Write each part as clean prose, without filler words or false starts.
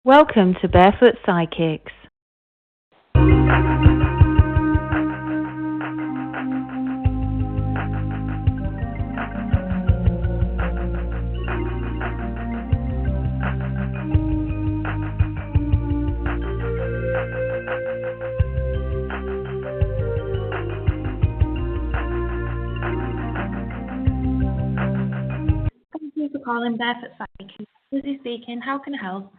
Welcome to Barefoot Psychics. Thank you for calling Barefoot Psychics. Susie speaking. How can I help?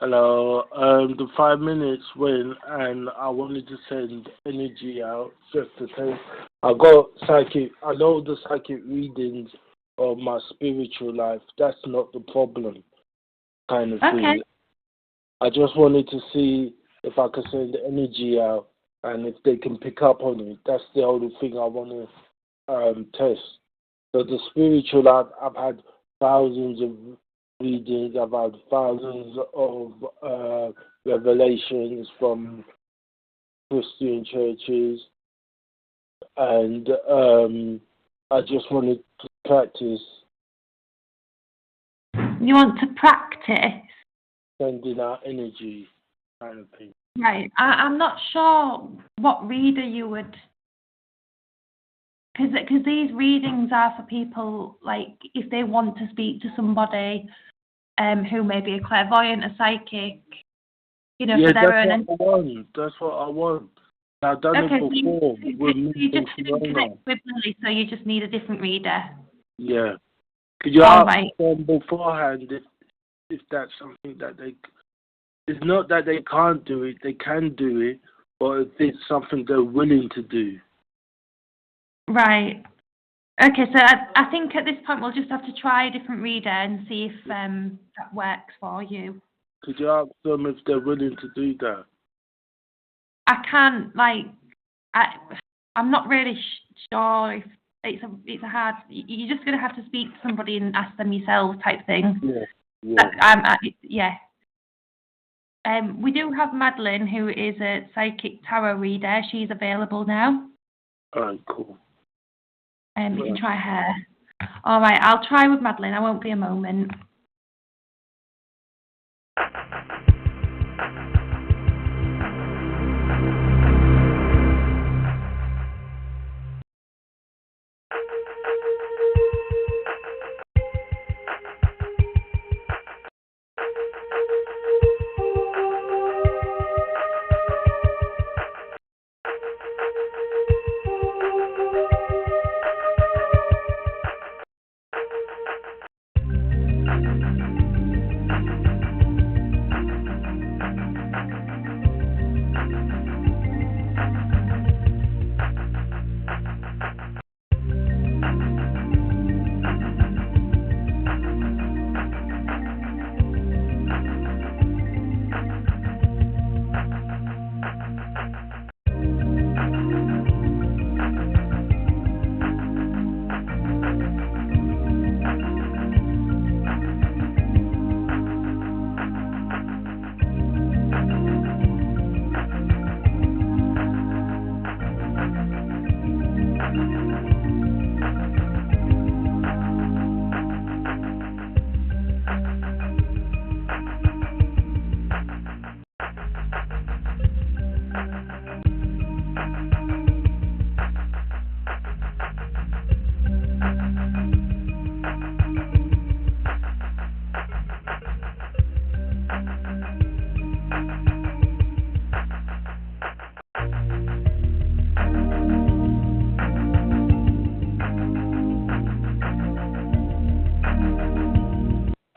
Hello. The 5 minutes went, and I wanted to send energy out just to say I got psychic. I know the psychic readings of my spiritual life. That's not the problem, kind of thing. Okay. I just wanted to see if I could send energy out, and if they can pick up on it. That's the only thing I want to test. So the spiritual life, I've had thousands of readings. I've had thousands of revelations from Christian churches, and I just wanted to practice You want to practice? sending out energy, kind of thing. Right. I'm not sure what reader you would... Because these readings are for people, like, if they want to speak to somebody who may be a clairvoyant, a psychic, you know, Yeah, for their that's own... what I want. That's what I want. I've done Okay, it before so with you just didn't Corona. connect with Lily, so you just need a different reader. Yeah. Could you All ask right. them beforehand if that's something that they... It's not that they can't do it, they can do it, or if it's something they're willing to do. Right. Okay, so I think at this point we'll just have to try a different reader and see if that works for you. Could you ask them if they're willing to do that? I can't, like, I'm not really sure if it's a hard... You're just going to have to speak to somebody and ask them yourself type thing. Yeah. Yeah. We do have Madeline, who is a psychic tarot reader. She's available now. All right, cool. You can try her. All right, I'll try with Madeline. I won't be a moment.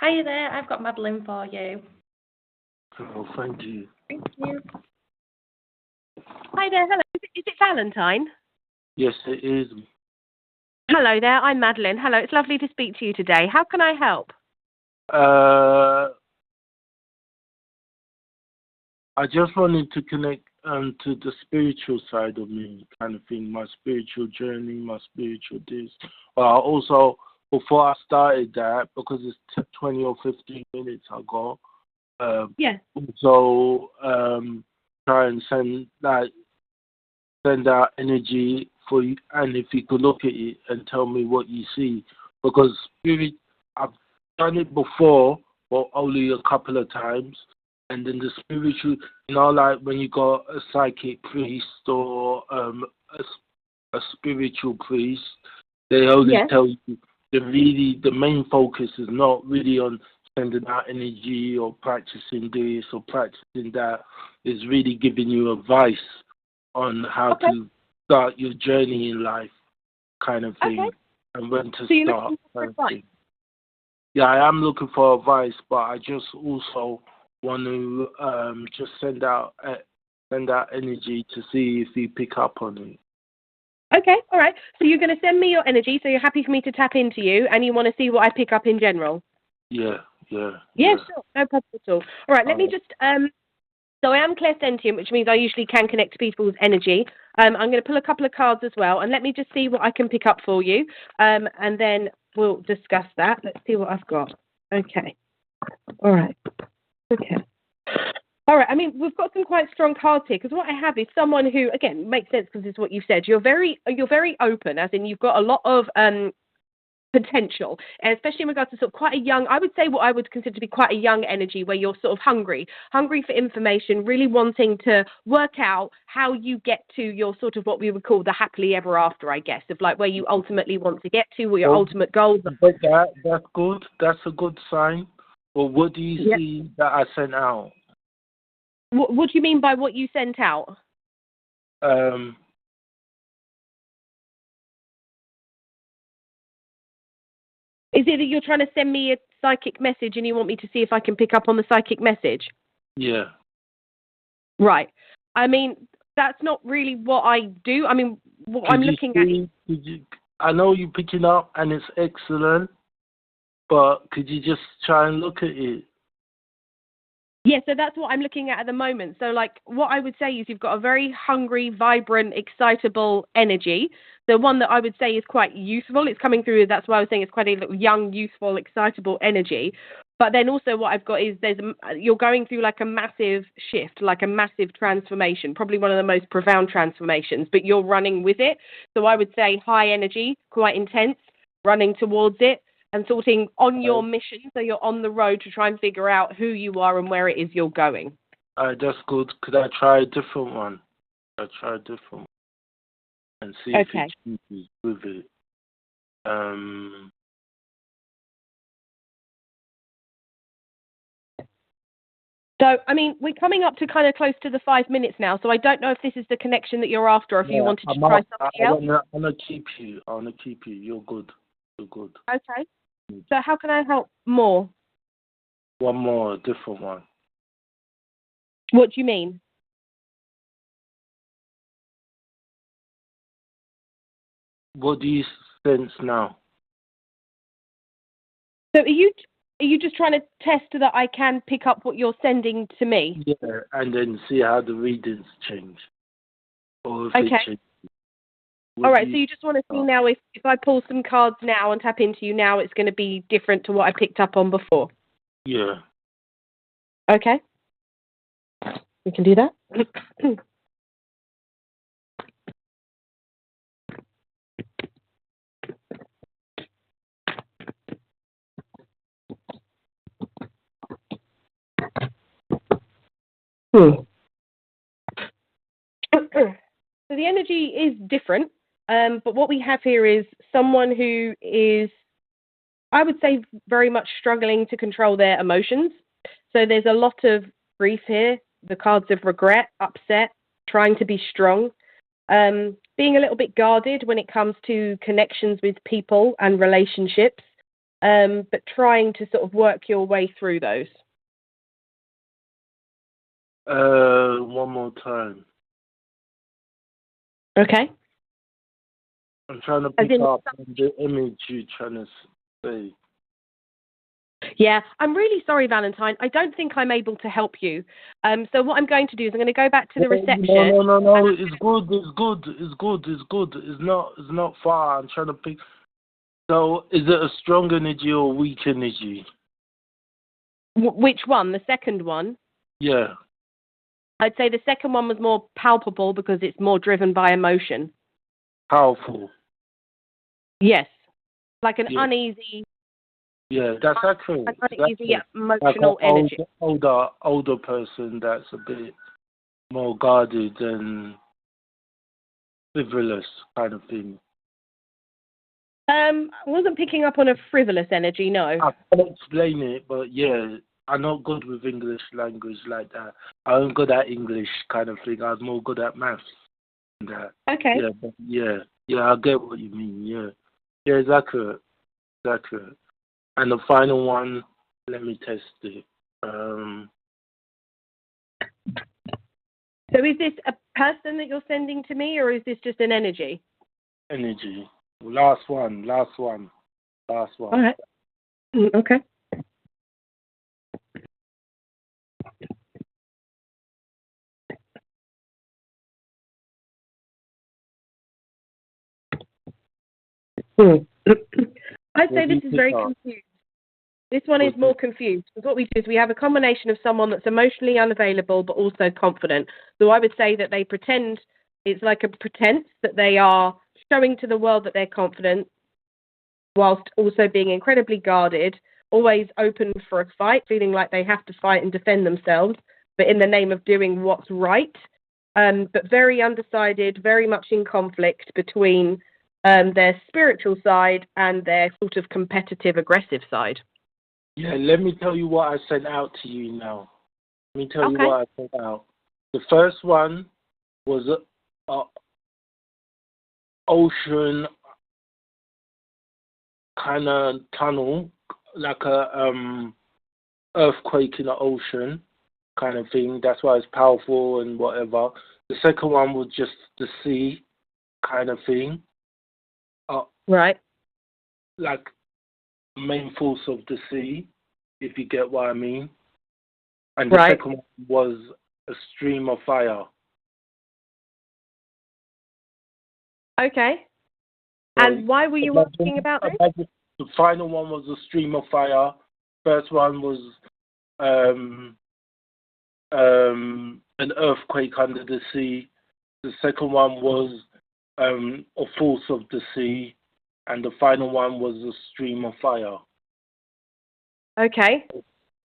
Hiya there, I've got Madeline for you. Oh, thank you. Thank you. Hi there, hello. Is it Valentine? Yes, it is. Hello there, I'm Madeline. Hello, it's lovely to speak to you today. How can I help? I just wanted to connect to the spiritual side of me, kind of thing, my spiritual journey, my spiritual this. Also, before I started that, because it's 20 or 15 minutes ago, Yeah. so try and send out energy for you, and if you could look at it and tell me what you see, because spirit, I've done it before, but only a couple of times, and then the spiritual, like when you got a psychic priest or a spiritual priest, they only tell you the main focus is not really on sending out energy or practicing this or practicing that. It's really giving you advice on how to start your journey in life, kind of thing, and when to start. Kind of thing. Yeah, I am looking for advice, but I just also want to just send out energy to see if you pick up on it. Okay, all right. So you're going to send me your energy, so you're happy for me to tap into you, and you want to see what I pick up in general? Yeah. Yeah, sure. No problem at all. All right, let me just, so I am clairsentient, which means I usually can connect to people's energy. I'm going to pull a couple of cards as well, and let me just see what I can pick up for you, and then we'll discuss that. Let's see what I've got. Okay. All right. Okay. All right. I mean, we've got some quite strong cards here, because what I have is someone who, again, makes sense because it's what you've said. You're very open, as in you've got a lot of potential, and especially in regards to sort of quite a young, I would say what I would consider to be quite a young energy, where you're sort of hungry for information, really wanting to work out how you get to your sort of what we would call the happily ever after, I guess, of like where you ultimately want to get to, what your ultimate goals are. But that's good. That's a good sign. Well, what do you see that I sent out? What do you mean by what you sent out? Is it that you're trying to send me a psychic message and you want me to see if I can pick up on the psychic message? Yeah. Right. I mean, that's not really what I do. I mean, what I'm looking at... I know you're picking up and it's excellent, but could you just try and look at it? Yeah, so that's what I'm looking at the moment. So, like, what I would say is you've got a very hungry, vibrant, excitable energy. The one that I would say is quite youthful. It's coming through. That's why I was saying it's quite a young, youthful, excitable energy. But then also what I've got is you're going through like a massive shift, like a massive transformation, probably one of the most profound transformations, but you're running with it. So I would say high energy, quite intense, running towards it, and sorting on your mission, so you're on the road to try and figure out who you are and where it is you're going. That's good. Could I try a different one? And see if it changes with it. So, I mean, we're coming up to kind of close to the 5 minutes now, so I don't know if this is the connection that you're after, or if you wanted to try something else. I want to keep you. You're good. Okay. So how can I help more? One more, a different one. What do you mean? What do you sense now? So are you just trying to test that I can pick up what you're sending to me? Yeah, and then see how the readings change. Or if it changes. All right, so you just want to see now if I pull some cards now and tap into you now, it's going to be different to what I picked up on before? Yeah. Okay. We can do that. So the energy is different, but what we have here is someone who is, I would say, very much struggling to control their emotions. So there's a lot of grief here, the cards of regret, upset, trying to be strong, being a little bit guarded when it comes to connections with people and relationships, but trying to sort of work your way through those. One more time. Okay. I'm trying to pick up the image you're trying to say. Yeah, I'm really sorry, Valentine. I don't think I'm able to help you. So what I'm going to do is I'm going to go back to the reception. No. It's good. It's not far. I'm trying to pick. So is it a strong energy or a weak energy? Which one? The second one? Yeah. I'd say the second one was more palpable because it's more driven by emotion. Powerful. Yes. Like an uneasy Yeah, that's accurate. I kind of That's use the it. emotional like an energy. older person that's a bit more guarded and frivolous kind of thing. I wasn't picking up on a frivolous energy, no. I can't explain it, but yeah, I'm not good with English language like that. I'm good at English kind of thing. I'm more good at maths and that. Okay. Yeah, but yeah, I get what you mean. Yeah, yeah, it's accurate. It's accurate. And the final one, let me test it. So is this a person that you're sending to me, or is this just an energy? Energy. Last one. All right. Okay. I'd say this is very confused. This one is more confused, because what we do is we have a combination of someone that's emotionally unavailable but also confident. So I would say that they pretend, it's like a pretense that they are showing to the world that they're confident, whilst also being incredibly guarded, always open for a fight, feeling like they have to fight and defend themselves, but in the name of doing what's right, but very undecided, very much in conflict between their spiritual side and their sort of competitive, aggressive side. Yeah, let me tell you what I sent out to you now. Let me tell you Okay. what I sent out. The first one was a ocean kind of tunnel, like a earthquake in the ocean kind of thing. That's why it's powerful and whatever. The second one was just the sea kind of thing. Right. Like main force of the sea, if you get what I mean. And the Right. second one was a stream of fire. Okay. So And why were you asking about this? the final one was a stream of fire. First one was an earthquake under the sea. The second one was a force of the sea. And the final one was a stream of fire. Okay.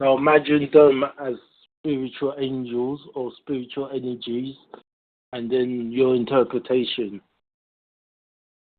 Now imagine them as spiritual angels or spiritual energies, and then your interpretation.